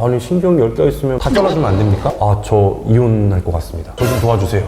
아니 신경 10개가 있으면 다 잘라주면 안 됩니까? 아, 저 이혼할 것 같습니다. 저 좀 도와주세요.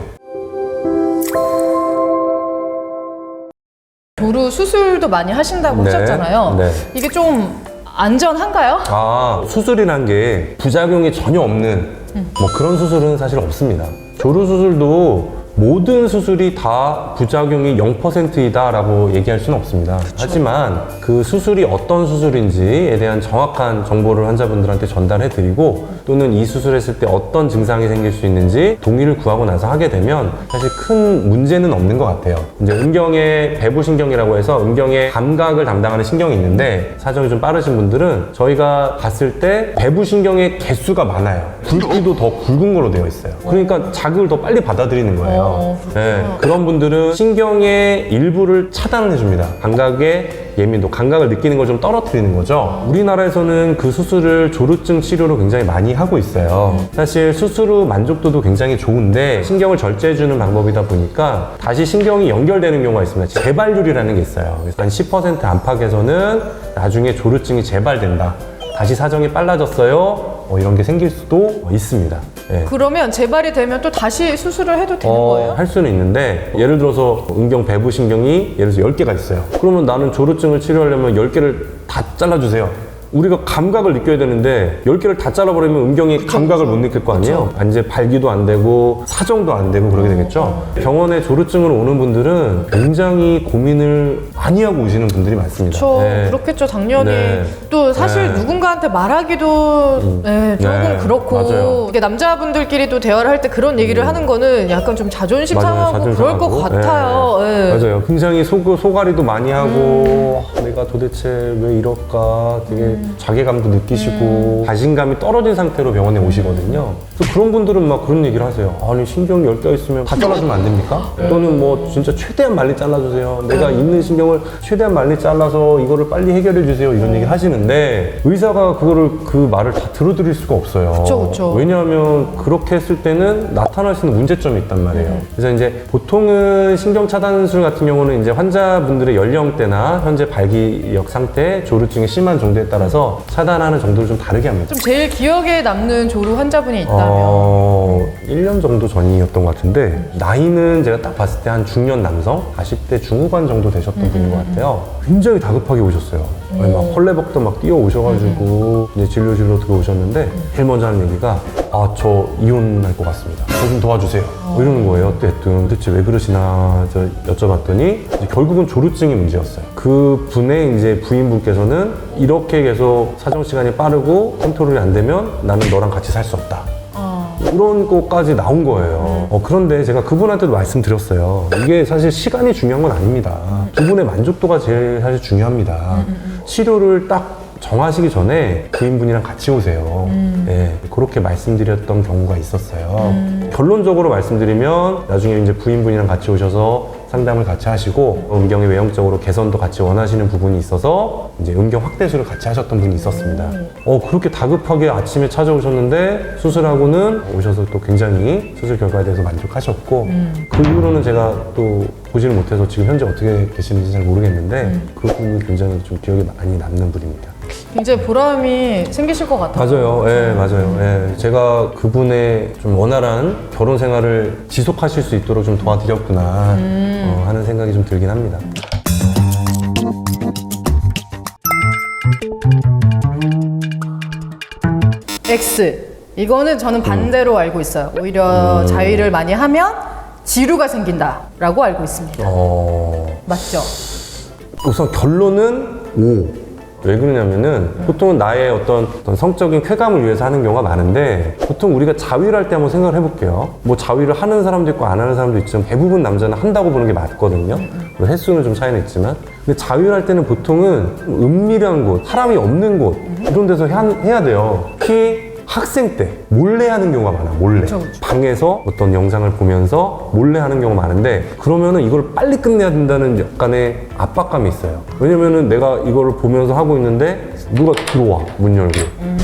조루 수술도 많이 하신다고 네, 하셨잖아요. 네. 이게 좀 안전한가요? 아, 수술이란 게 부작용이 전혀 없는 뭐 그런 수술은 사실 없습니다. 조루 수술도 모든 수술이 다 부작용이 0%이다 라고 얘기할 수는 없습니다. 하지만 그 수술이 어떤 수술인지에 대한 정확한 정보를 환자분들한테 전달해 드리고, 또는 이 수술했을 때 어떤 증상이 생길 수 있는지 동의를 구하고 나서 하게 되면 사실 큰 문제는 없는 것 같아요. 이제 음경의 배부신경이라고 해서 음경의 감각을 담당하는 신경이 있는데, 사정이 좀 빠르신 분들은 저희가 봤을 때 배부신경의 개수가 많아요. 굵기도 더 굵은 걸로 되어 있어요. 그러니까 자극을 더 빨리 받아들이는 거예요. 네, 그런 분들은 신경의 일부를 차단을 해줍니다. 감각의 예민도, 감각을 느끼는 걸 좀 떨어뜨리는 거죠. 우리나라에서는 그 수술을 조루증 치료로 굉장히 많이 하고 있어요. 사실 수술 후 만족도도 굉장히 좋은데 신경을 절제해주는 방법이다 보니까 다시 신경이 연결되는 경우가 있습니다. 재발률이라는 게 있어요. 그래서 한 10% 안팎에서는 나중에 조루증이 재발된다, 다시 사정이 빨라졌어요, 이런 게 생길 수도 있습니다. 네. 그러면 재발이 되면 또 다시 수술을 해도 되는 거예요? 할 수는 있는데, 예를 들어서 음경 배부신경이 예를 들어서 10개가 있어요. 그러면 나는 조루증을 치료하려면 10개를 다 잘라주세요. 우리가 감각을 느껴야 되는데 10개를 다 잘라버리면 음경이 감각을 못 느낄 거 아니에요? 이제 발기도 안 되고 사정도 안 되고 그러게 되겠죠? 병원에 조루증으로 오는 분들은 굉장히 고민을 많이 하고 오시는 분들이 많습니다. 그렇죠. 네. 그렇겠죠. 당연히. 네. 또 사실 네. 누군가한테 말하기도 네, 조금 네. 그렇고, 맞아요. 이게 남자분들끼리도 대화를 할 때 그런 얘기를 하는 거는 약간 좀 자존심 맞아요. 상하고 자존심 그럴 것 상하고. 같아요. 네. 맞아요. 굉장히 소가리도 많이 하고, 내가 도대체 왜 이럴까 되게 자괴감도 느끼시고 자신감이 떨어진 상태로 병원에 오시거든요. 그래서 그런 분들은 막 그런 얘기를 하세요. 아니 신경 10개가 있으면 다 잘라주면 안 됩니까? 또는 뭐 진짜 최대한 많이 잘라주세요. 내가 있는 신경을 최대한 많이 잘라서 이거를 빨리 해결해 주세요, 이런 얘기를 하시는데, 의사가 그 말을 다 들어드릴 수가 없어요. 그쵸. 왜냐하면 그렇게 했을 때는 나타날 수 있는 문제점이 있단 말이에요. 그래서 이제 보통은 신경 차단술 같은 경우는 이제 환자분들의 연령대나 현재 발기력 상태, 조루증이 심한 정도에 따라서 차단하는 정도를 좀 다르게 합니다. 좀 제일 기억에 남는 조루 환자분이 있다면? 1년 정도 전이었던 것 같은데, 나이는 제가 딱 봤을 때 한 중년 남성, 40대 중후반 정도 되셨던 분인 것 같아요. 굉장히 다급하게 오셨어요. 막 헐레벅도 막 뛰어오셔가지고 이제 진료실로 들어오셨는데, 제일 먼저 하는 얘기가 저 이혼할 것 같습니다. 저 좀 도와주세요. 이러는 거예요. 어쨌든 도대체 왜 그러시나 여쭤봤더니 이제 결국은 조루증이 문제였어요. 그 분의 이제 부인분께서는 이렇게 계속 사정 시간이 빠르고 컨트롤이 안 되면 나는 너랑 같이 살 수 없다, 이런 것까지 나온 거예요. 그런데 제가 그분한테도 말씀드렸어요. 이게 사실 시간이 중요한 건 아닙니다. 두 분의 만족도가 제일 사실 중요합니다. 치료를 딱 정하시기 전에 부인분이랑 같이 오세요. 네, 그렇게 말씀드렸던 경우가 있었어요. 결론적으로 말씀드리면 나중에 이제 부인분이랑 같이 오셔서 상담을 같이 하시고, 음경의 외형적으로 개선도 같이 원하시는 부분이 있어서 이제 음경 확대술을 같이 하셨던 분이 있었습니다. 그렇게 다급하게 아침에 찾아오셨는데 수술하고는 오셔서 또 굉장히 수술 결과에 대해서 만족하셨고, 그 이후로는 제가 또 보지를 못해서 지금 현재 어떻게 계시는지 잘 모르겠는데 그 분이 굉장히 좀 기억에 많이 남는 분입니다. 굉장히 보람이 생기실 것 같아요. 맞아요. 예, 맞아요. 예. 제가 그분의 좀 원활한 결혼 생활을 지속하실 수 있도록 좀 도와드렸구나 하는 생각이 좀 들긴 합니다. X. 이거는 저는 반대로 알고 있어요. 오히려 자위를 많이 하면 지루가 생긴다라고 알고 있습니다. 맞죠? 우선 결론은 O. 왜 그러냐면은 보통은 나의 어떤 성적인 쾌감을 위해서 하는 경우가 많은데, 보통 우리가 자위를 할 때 한번 생각을 해볼게요. 뭐 자위를 하는 사람도 있고 안 하는 사람도 있지만 대부분 남자는 한다고 보는 게 맞거든요. 횟수는 좀 차이는 있지만. 근데 자위를 할 때는 보통은 은밀한 곳, 사람이 없는 곳, 이런 데서 해야 돼요. 특히 학생 때 몰래 하는 경우가 많아. 몰래. 그쵸. 방에서 어떤 영상을 보면서 몰래 하는 경우가 많은데, 그러면은 이걸 빨리 끝내야 된다는 약간의 압박감이 있어요. 왜냐면은 내가 이거를 보면서 하고 있는데 누가 들어와, 문 열고.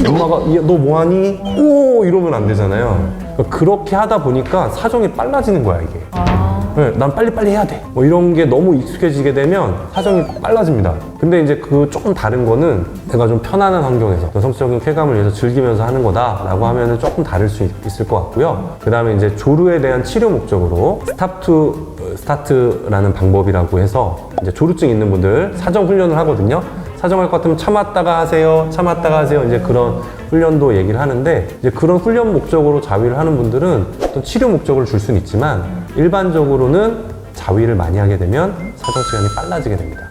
엄마가 너 뭐하니? 오! 이러면 안 되잖아요. 그러니까 그렇게 하다 보니까 사정이 빨라지는 거야, 이게. 네, 난 빨리빨리 해야 돼. 뭐 이런 게 너무 익숙해지게 되면 사정이 빨라집니다. 근데 이제 그 조금 다른 거는 내가 좀 편안한 환경에서 여성적인 쾌감을 위해서 즐기면서 하는 거다라고 하면은 조금 다를 수 있을 것 같고요. 그 다음에 이제 조루에 대한 치료 목적으로 스탑 투 스타트라는 방법이라고 해서 이제 조루증 있는 분들 사정 훈련을 하거든요. 사정할 것 같으면 참았다가 하세요. 참았다가 하세요. 이제 그런 훈련도 얘기를 하는데 이제 그런 훈련 목적으로 자위를 하는 분들은 어떤 치료 목적을 줄 수는 있지만 일반적으로는 자위를 많이 하게 되면 사정 시간이 빨라지게 됩니다.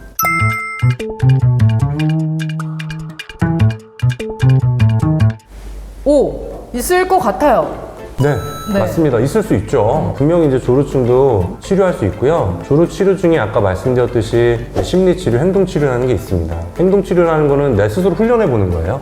오, 있을 것 같아요. 네, 네. 맞습니다. 있을 수 있죠. 분명히 이제 조루증도 치료할 수 있고요. 조루 치료 중에 아까 말씀드렸듯이 심리치료, 행동치료라는 게 있습니다. 행동치료라는 거는 내 스스로 훈련해 보는 거예요.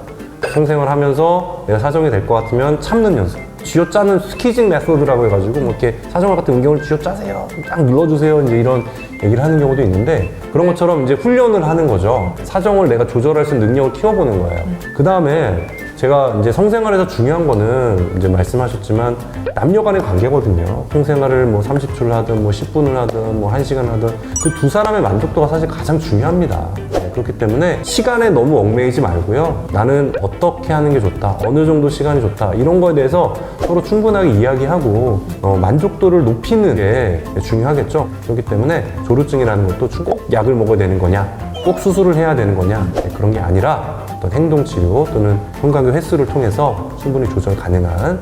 성생활 하면서 내가 사정이 될 것 같으면 참는 연습. 쥐어짜는 스키징 메소드라고 해가지고 뭐 이렇게 사정활 같은 음경을 쥐어짜세요. 딱 눌러주세요. 이제 이런 얘기를 하는 경우도 있는데 그런 것처럼 이제 훈련을 하는 거죠. 사정을 내가 조절할 수 있는 능력을 키워보는 거예요. 그 다음에 제가 이제 성생활에서 중요한 거는 이제 말씀하셨지만 남녀 간의 관계거든요. 성생활을 뭐 30초를 하든 뭐 10분을 하든 뭐 1시간 하든 그 두 사람의 만족도가 사실 가장 중요합니다. 네, 그렇기 때문에 시간에 너무 얽매이지 말고요. 나는 어떻게 하는 게 좋다. 어느 정도 시간이 좋다. 이런 거에 대해서 서로 충분하게 이야기하고 만족도를 높이는 게 중요하겠죠. 그렇기 때문에 조루증이라는 것도 꼭 약을 먹어야 되는 거냐 꼭 수술을 해야 되는 거냐 네, 그런 게 아니라 어떤 행동치료 또는 현관교 횟수를 통해서 충분히 조절 가능한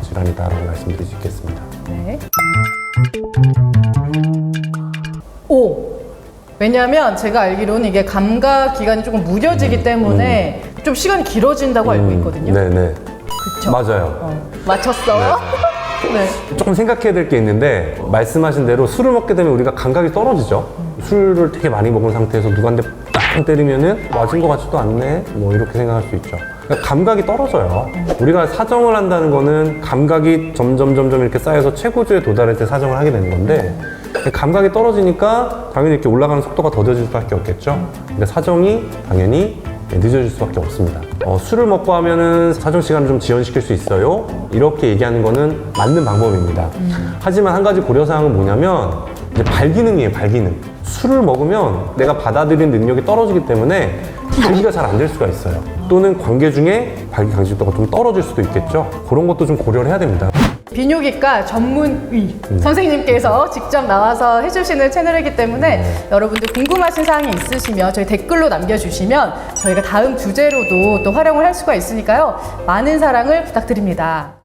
질환이다라고 말씀드릴 수 있겠습니다. 네. 오. 왜냐하면 제가 알기로는 이게 감각 기간이 조금 무뎌지기 때문에 좀 시간이 길어진다고 알고 있거든요. 네네. 그쵸? 맞아요. 맞췄어. 네. 조금 생각해야 될 게 있는데 말씀하신 대로 술을 먹게 되면 우리가 감각이 떨어지죠. 술을 되게 많이 먹은 상태에서 누구한테 딱 때리면은 맞은 것 같지도 않네 뭐 이렇게 생각할 수 있죠. 그러니까 감각이 떨어져요. 우리가 사정을 한다는 거는 감각이 점점 이렇게 쌓여서 최고조에 도달할 때 사정을 하게 되는 건데 감각이 떨어지니까 당연히 이렇게 올라가는 속도가 더뎌질 수밖에 없겠죠. 근데 사정이 당연히 늦어질 수밖에 없습니다. 술을 먹고 하면은 사정 시간을 좀 지연시킬 수 있어요. 이렇게 얘기하는 거는 맞는 방법입니다. 하지만 한 가지 고려사항은 뭐냐면 이제 발기능이에요, 발기능. 술을 먹으면 내가 받아들이는 능력이 떨어지기 때문에 발기가 잘 안 될 수가 있어요. 또는 관계 중에 발기 강직도가 좀 떨어질 수도 있겠죠. 그런 것도 좀 고려를 해야 됩니다. 비뇨기과 전문의 선생님께서 직접 나와서 해주시는 채널이기 때문에 여러분들 궁금하신 사항이 있으시면 저희 댓글로 남겨주시면 저희가 다음 주제로도 또 활용을 할 수가 있으니까요. 많은 사랑을 부탁드립니다.